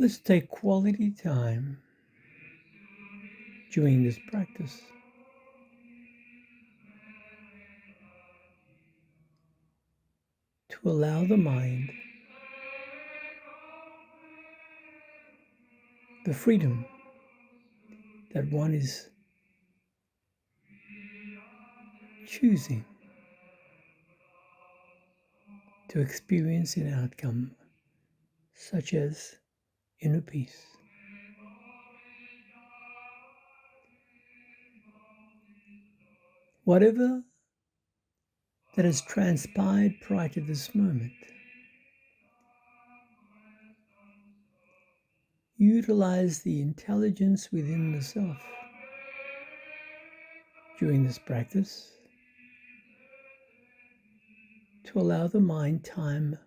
Let's take quality time during this practice to allow the mind the freedom that one is choosing to experience an outcome such as inner peace. Whatever that has transpired prior to this moment, utilize the intelligence within the self during this practice to allow the mind time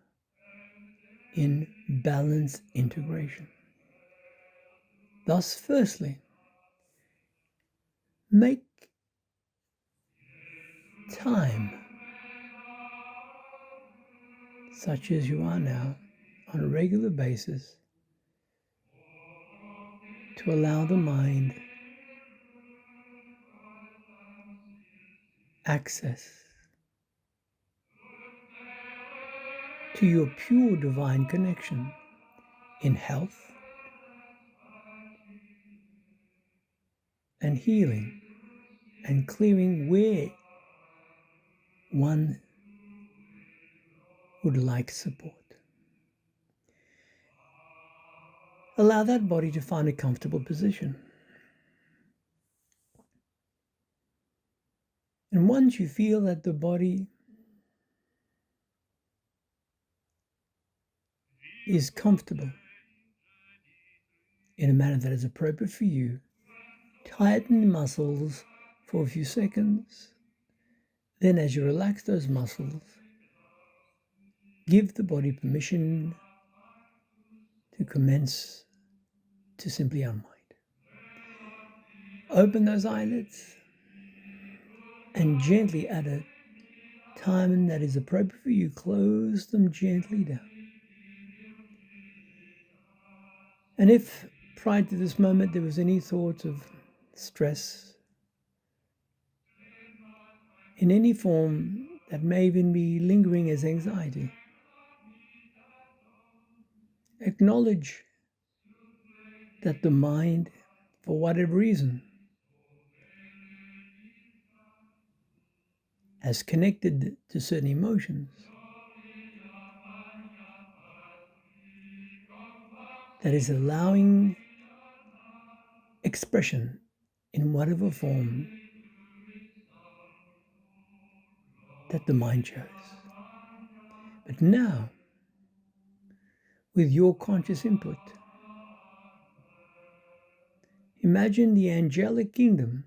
in balance integration. Thus, firstly, make time, such as you are now, on a regular basis, to allow the mind access to your pure divine connection in health and healing and clearing where one would like support. Allow that body to find a comfortable position. And once you feel that the body is comfortable in a manner that is appropriate for you, tighten the muscles for a few seconds. Then as you relax those muscles, give the body permission to commence to simply unwind. Open those eyelids and gently, at a time that is appropriate for you, close them gently down. And if prior to this moment there was any thought of stress in any form that may even be lingering as anxiety, acknowledge that the mind, for whatever reason, has connected to certain emotions that is allowing expression in whatever form that the mind chose. But now, with your conscious input, imagine the angelic kingdom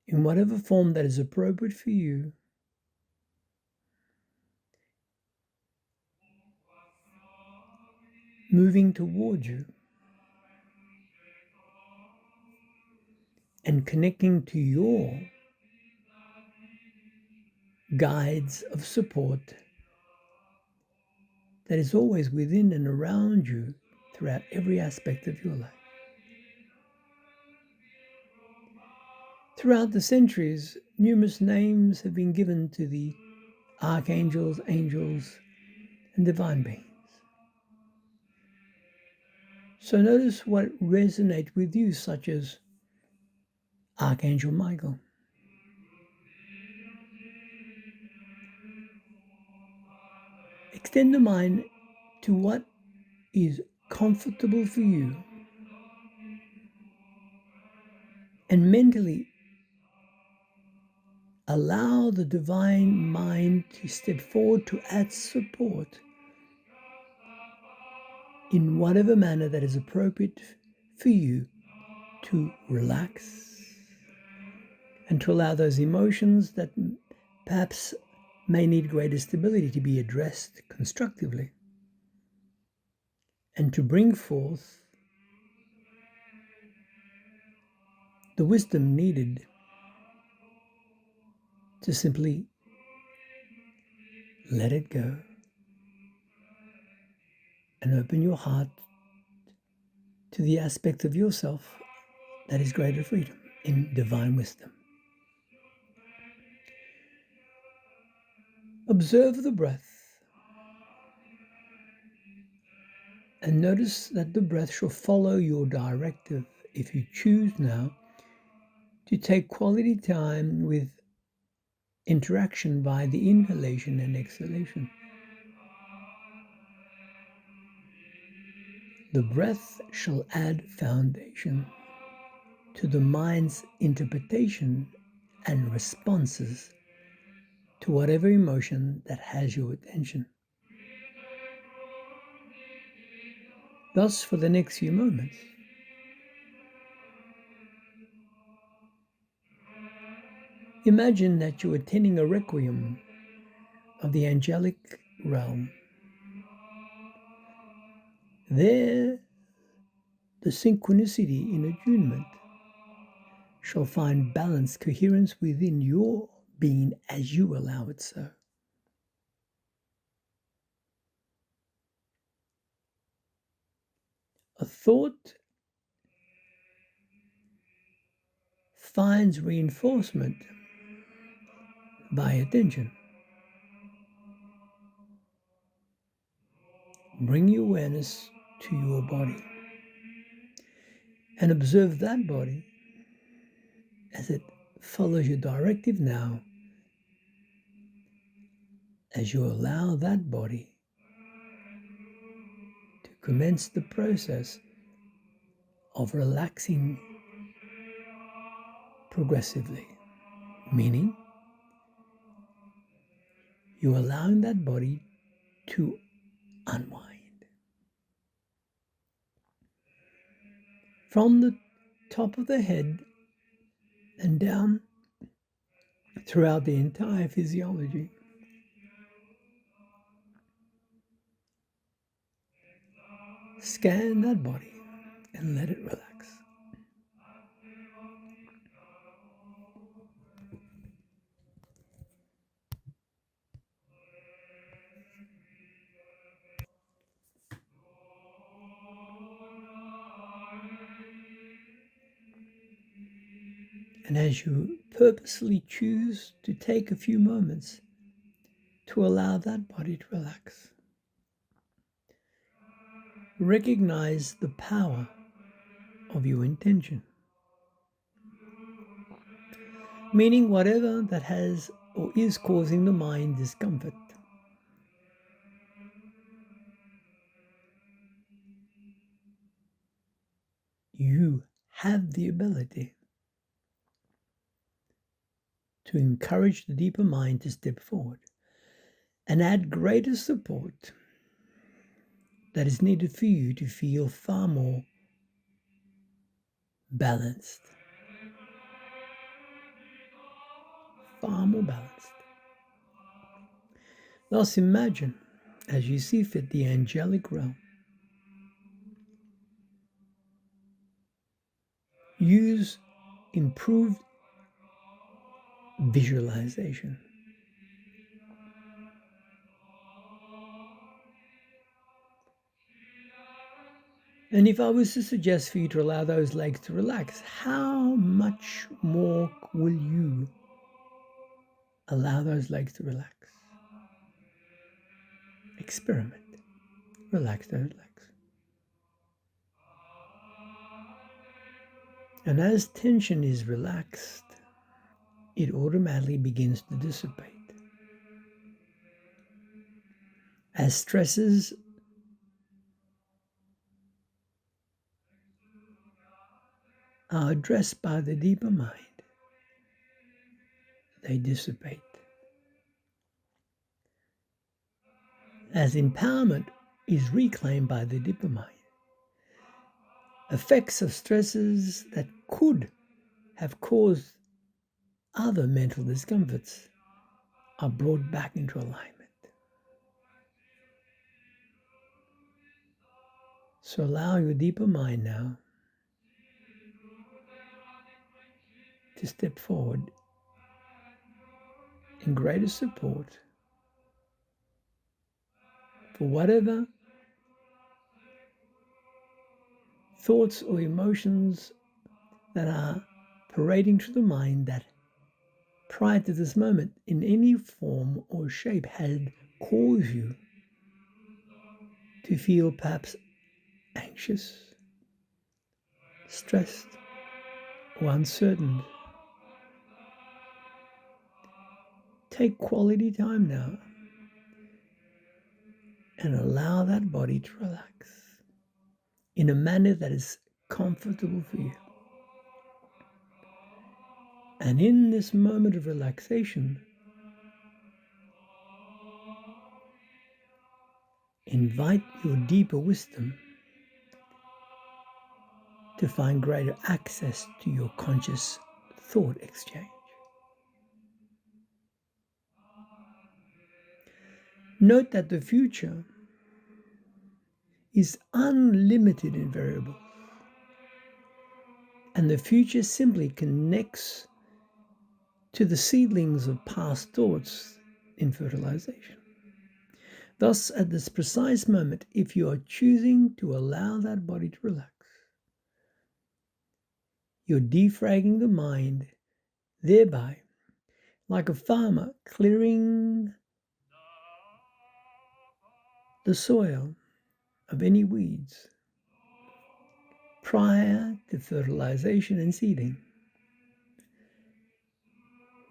in whatever form that is appropriate for you, moving towards you and connecting to your guides of support that is always within and around you throughout every aspect of your life. Throughout the centuries, numerous names have been given to the archangels, angels, and divine beings. So notice what resonates with you, such as Archangel Michael. Extend the mind to what is comfortable for you, and mentally allow the divine mind to step forward to add support in whatever manner that is appropriate for you to relax and to allow those emotions that perhaps may need greater stability to be addressed constructively and to bring forth the wisdom needed to simply let it go and open your heart to the aspect of yourself that is greater freedom in divine wisdom. Observe the breath and notice that the breath shall follow your directive if you choose now to take quality time with interaction by the inhalation and exhalation. The breath shall add foundation to the mind's interpretation and responses to whatever emotion that has your attention. Thus, for the next few moments, imagine that you're attending a requiem of the angelic realm. There, the synchronicity in attunement shall find balance, coherence within your being as you allow it so. A thought finds reinforcement by attention. Bring your awareness to your body and observe that body as it follows your directive now, as you allow that body to commence the process of relaxing progressively, meaning you're allowing that body to unwind. From the top of the head and down throughout the entire physiology. Scan that body and let it relax. And as you purposely choose to take a few moments to allow that body to relax, recognize the power of your intention. Meaning whatever that has or is causing the mind discomfort. You have the ability to encourage the deeper mind to step forward and add greater support that is needed for you to feel far more balanced. Far more balanced. Thus imagine, as you see fit, the angelic realm. Use improved visualization. And if I was to suggest for you to allow those legs to relax, how much more will you allow those legs to relax? Experiment. Relax those legs. And as tension is relaxed, it automatically begins to dissipate. As stresses are addressed by the deeper mind, they dissipate. As empowerment is reclaimed by the deeper mind, effects of stresses that could have caused other mental discomforts are brought back into alignment. So allow your deeper mind now to step forward in greater support for whatever thoughts or emotions that are parading through the mind that prior to this moment in any form or shape had caused you to feel perhaps anxious, stressed, or uncertain. Take quality time now and allow that body to relax in a manner that is comfortable for you. And in this moment of relaxation, invite your deeper wisdom to find greater access to your conscious thought exchange. Note that the future is unlimited in variables, and the future simply connects to the seedlings of past thoughts in fertilization. Thus, at this precise moment, if you are choosing to allow that body to relax, you're defragging the mind, thereby, like a farmer clearing the soil of any weeds prior to fertilization and seeding.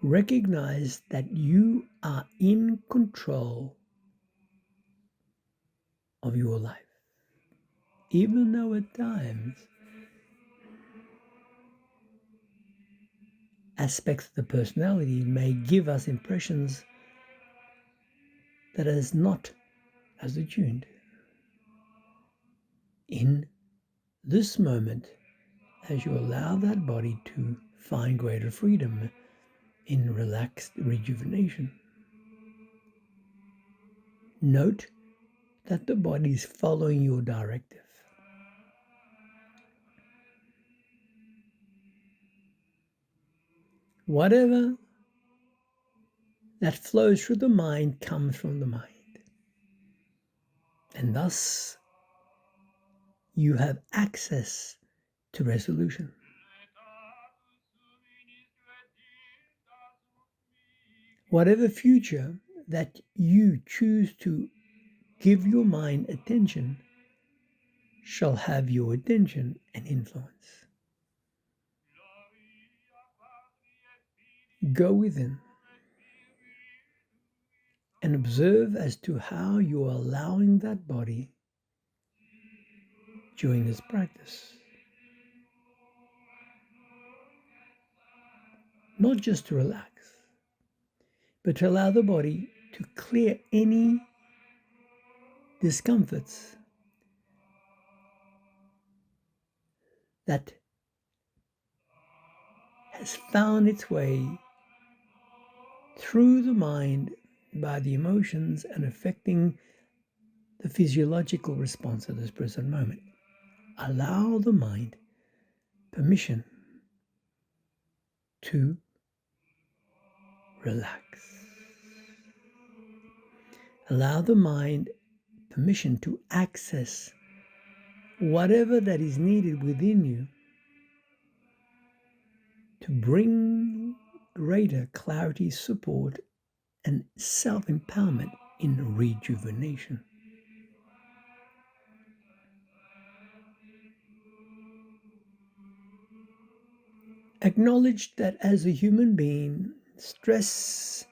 Recognize that you are in control of your life, even though at times aspects of the personality may give us impressions that is not as attuned. In this moment, as you allow that body to find greater freedom in relaxed rejuvenation, note that the body is following your directive. Whatever that flows through the mind comes from the mind. And thus, you have access to resolution. Whatever future that you choose to give your mind attention shall have your attention and influence. Go within and observe as to how you are allowing that body during this practice. Not just to relax, but to allow the body to clear any discomforts that has found its way through the mind by the emotions and affecting the physiological response at this present moment. Allow the mind permission to relax. Allow the mind permission to access whatever that is needed within you to bring greater clarity, support, and self-empowerment in rejuvenation. Acknowledge that as a human being, stress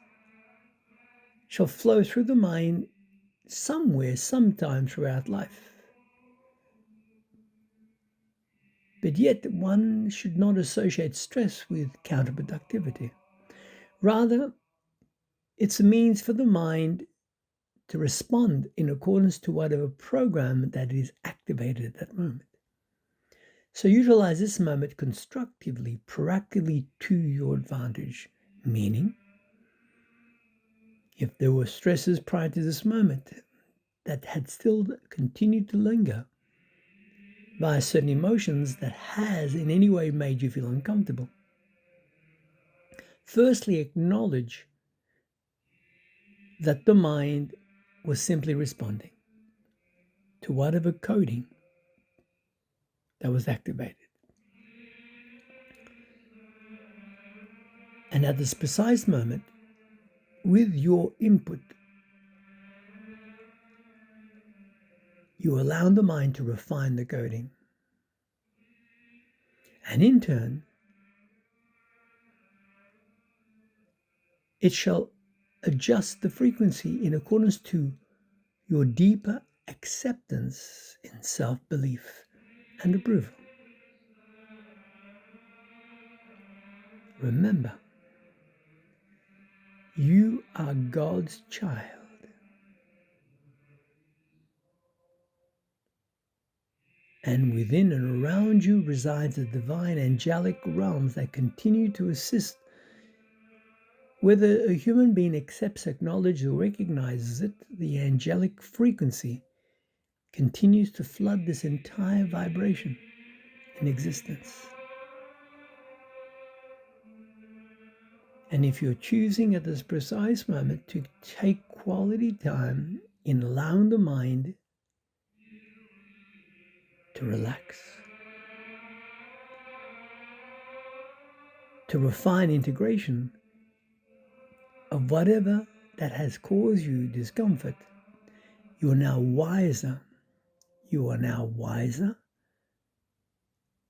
shall flow through the mind somewhere, sometime throughout life. But yet, one should not associate stress with counterproductivity. Rather, it's a means for the mind to respond in accordance to whatever program that is activated at that moment. So utilize this moment constructively, proactively to your advantage, meaning if there were stresses prior to this moment that had still continued to linger via certain emotions that has in any way made you feel uncomfortable, firstly acknowledge that the mind was simply responding to whatever coding that was activated. And at this precise moment, with your input, you allow the mind to refine the coding. And in turn, it shall adjust the frequency in accordance to your deeper acceptance in self-belief and approval. Remember, you are God's child. And within and around you resides the divine angelic realms that continue to assist. Whether a human being accepts, acknowledges, or recognizes it, the angelic frequency continues to flood this entire vibration in existence. And if you're choosing at this precise moment to take quality time in allowing the mind to relax, to refine integration of whatever that has caused you discomfort, you are now wiser. You are now wiser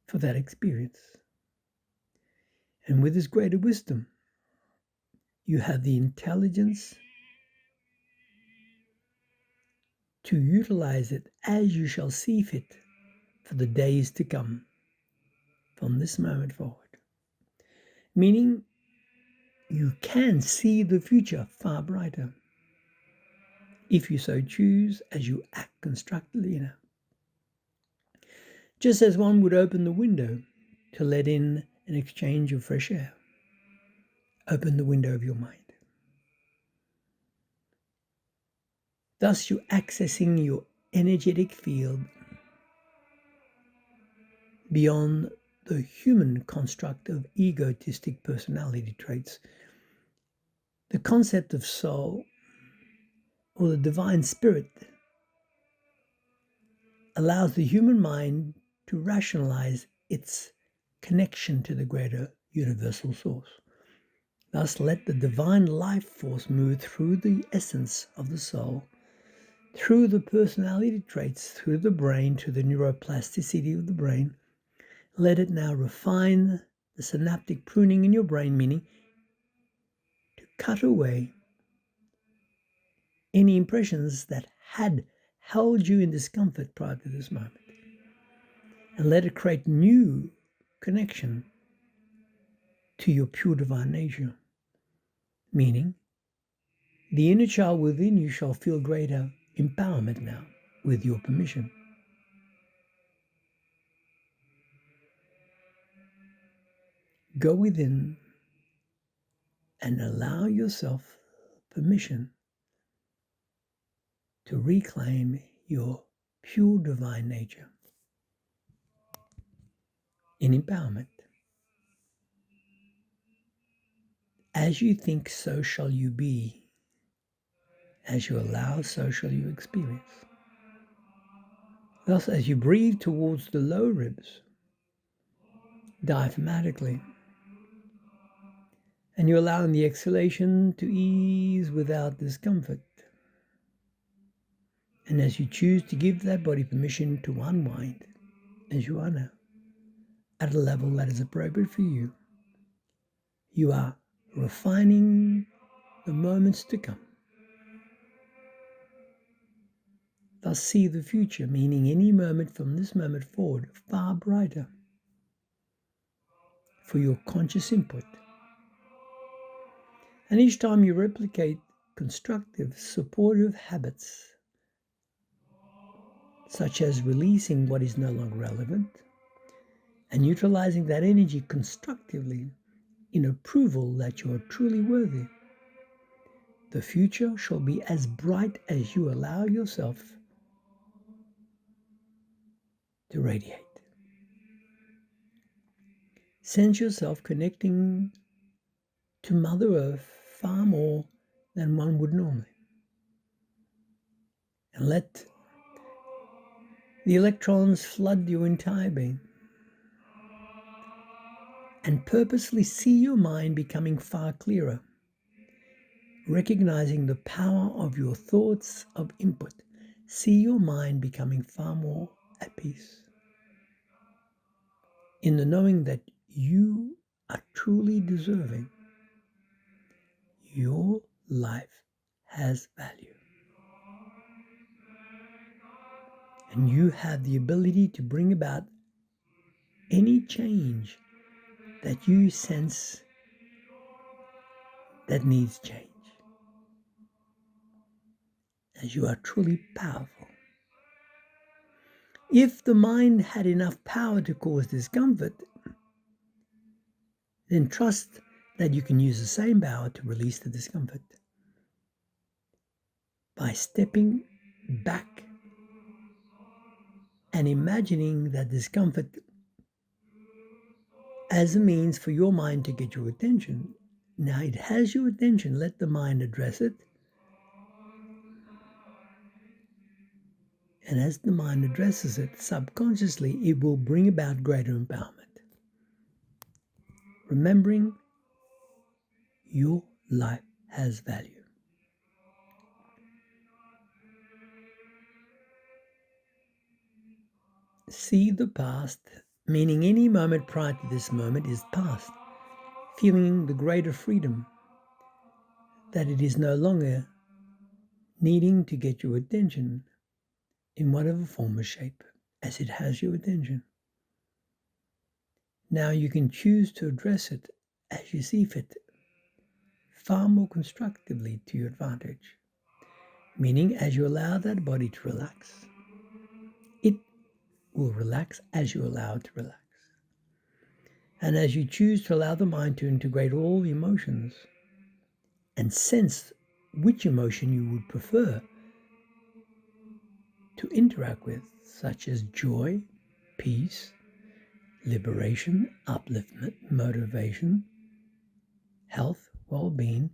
for that experience. And with this greater wisdom, you have the intelligence to utilize it as you shall see fit for the days to come from this moment forward. Meaning, you can see the future far brighter if you so choose as you act constructively now. Just as one would open the window to let in an exchange of fresh air. Open the window of your mind. Thus you're accessing your energetic field beyond the human construct of egotistic personality traits. The concept of soul or the divine spirit allows the human mind to rationalize its connection to the greater universal source. Thus, let the divine life force move through the essence of the soul, through the personality traits, through the brain, to the neuroplasticity of the brain. Let it now refine the synaptic pruning in your brain, meaning to cut away any impressions that had held you in discomfort prior to this moment. And let it create new connection to your pure divine nature, meaning the inner child within you shall feel greater empowerment now with your permission. Go within and allow yourself permission to reclaim your pure divine nature in empowerment. As you think, so shall you be. As you allow, so shall you experience. Thus, as you breathe towards the low ribs, diaphragmatically, and you're allowing the exhalation to ease without discomfort, and as you choose to give that body permission to unwind, as you are now, at a level that is appropriate for you, you are refining the moments to come. Thus see the future, meaning any moment from this moment forward, far brighter for your conscious input. And each time you replicate constructive, supportive habits, such as releasing what is no longer relevant and utilizing that energy constructively in approval that you are truly worthy, the future shall be as bright as you allow yourself to radiate. Sense yourself connecting to Mother Earth far more than one would normally. And let The electrons flood your entire being, and purposely see your mind becoming far clearer, recognizing the power of your thoughts of input. See your mind becoming far more at peace, in the knowing that you are truly deserving. Your life has value, and you have the ability to bring about any change that you sense that needs change, as you are truly powerful. If the mind had enough power to cause discomfort, then trust that you can use the same power to release the discomfort by stepping back and imagining that discomfort as a means for your mind to get your attention. Now it has your attention, let the mind address it. And as the mind addresses it subconsciously, it will bring about greater empowerment. Remembering your life has value. See the past, meaning any moment prior to this moment is past, feeling the greater freedom that it is no longer needing to get your attention in whatever form or shape, as it has your attention. Now you can choose to address it as you see fit, far more constructively to your advantage, meaning as you allow that body to relax, it will relax as you allow it to relax. And as you choose to allow the mind to integrate all the emotions and sense which emotion you would prefer to interact with, such as joy, peace, liberation, upliftment, motivation, health, well-being,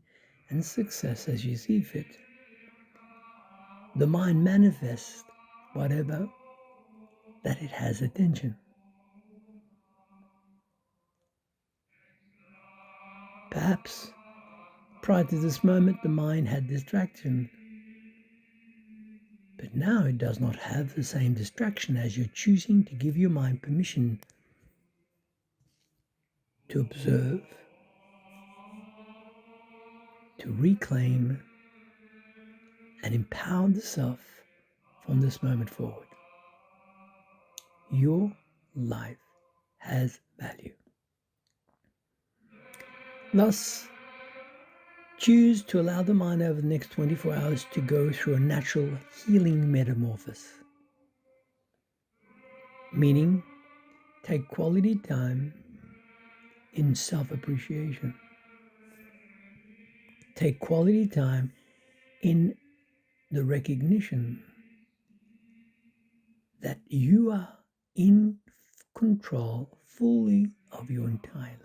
and success as you see fit. The mind manifests whatever that it has attention. Perhaps prior to this moment the mind had distraction, but now it does not have the same distraction as you're choosing to give your mind permission to observe, to reclaim, and empower the self from this moment forward. Your life has value. Thus, choose to allow the mind over the next 24 hours to go through a natural healing metamorphosis. Meaning, take quality time in self-appreciation. Take quality time in the recognition that you are in control fully of your entire life.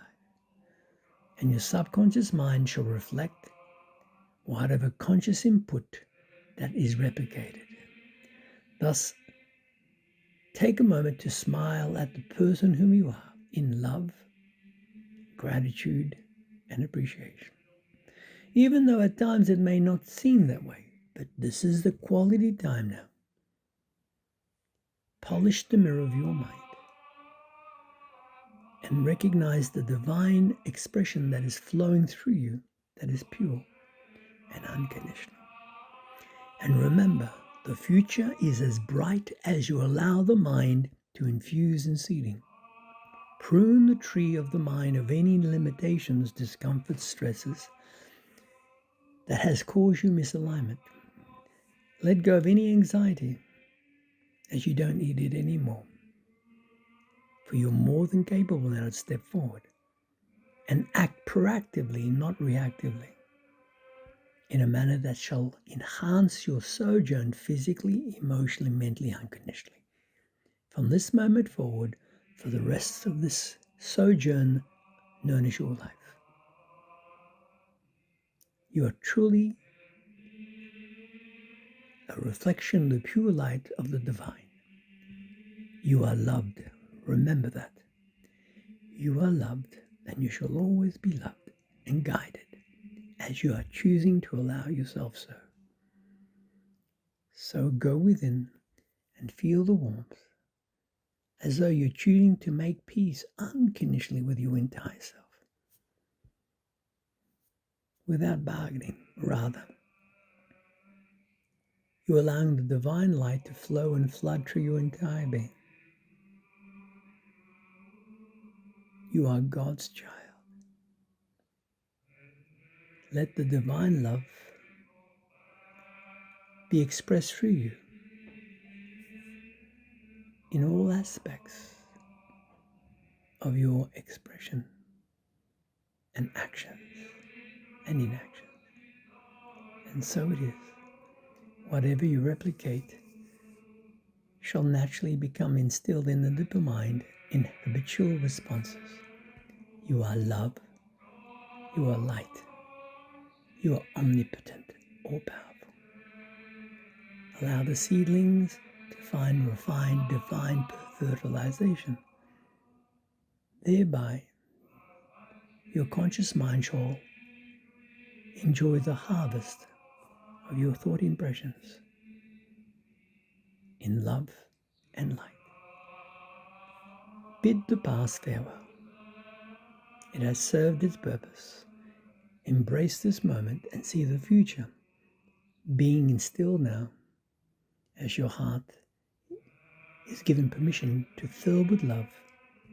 And your subconscious mind shall reflect whatever conscious input that is replicated. Thus, take a moment to smile at the person whom you are in love, gratitude, and appreciation. Even though at times it may not seem that way, but this is the quality time now. Polish the mirror of your mind and recognize the divine expression that is flowing through you, that is pure and unconditional. And remember, the future is as bright as you allow the mind to infuse in seeding. Prune the tree of the mind of any limitations, discomforts, stresses that has caused you misalignment. Let go of any anxiety, as you don't need it anymore. For you're more than capable now to step forward and act proactively, not reactively, in a manner that shall enhance your sojourn physically, emotionally, mentally, unconditionally. From this moment forward, for the rest of this sojourn known as your life, you are truly a reflection of the pure light of the divine. You are loved. Remember that. You are loved, and you shall always be loved and guided as you are choosing to allow yourself so. So go within and feel the warmth, as though you're choosing to make peace unconditionally with your entire self, without bargaining. Rather, you're allowing the divine light to flow and flood through your entire being. You are God's child. Let the divine love be expressed through you in all aspects of your expression and actions and inaction. And so it is. Whatever you replicate shall naturally become instilled in the deeper mind in habitual responses. You are love. You are light. You are omnipotent, all powerful. Allow the seedlings to find refined, divine fertilization. Thereby, your conscious mind shall enjoy the harvest of your thought impressions in love and light. Bid the past farewell. It has served its purpose. Embrace this moment and see the future being instilled now as your heart is given permission to fill with love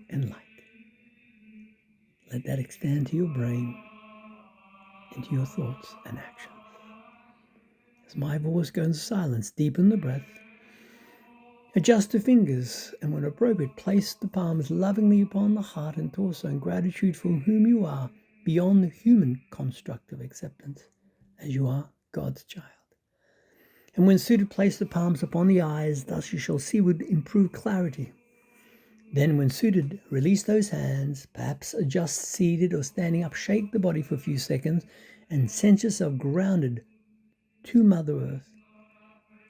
and light. Let that extend to your brain and to your thoughts and actions. As my voice goes into silence, deepen the breath. Adjust the fingers, and when appropriate, place the palms lovingly upon the heart and torso in gratitude for whom you are beyond the human construct of acceptance, as you are God's child. And when suited, place the palms upon the eyes, thus you shall see with improved clarity. Then, when suited, release those hands, perhaps adjust seated or standing up, shake the body for a few seconds, and sense yourself grounded to Mother Earth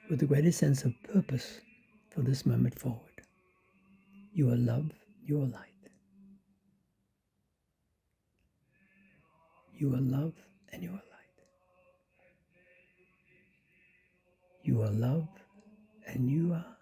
with a greater sense of purpose for this moment forward. You are love, you are light. You are love and you are light. You are love and you are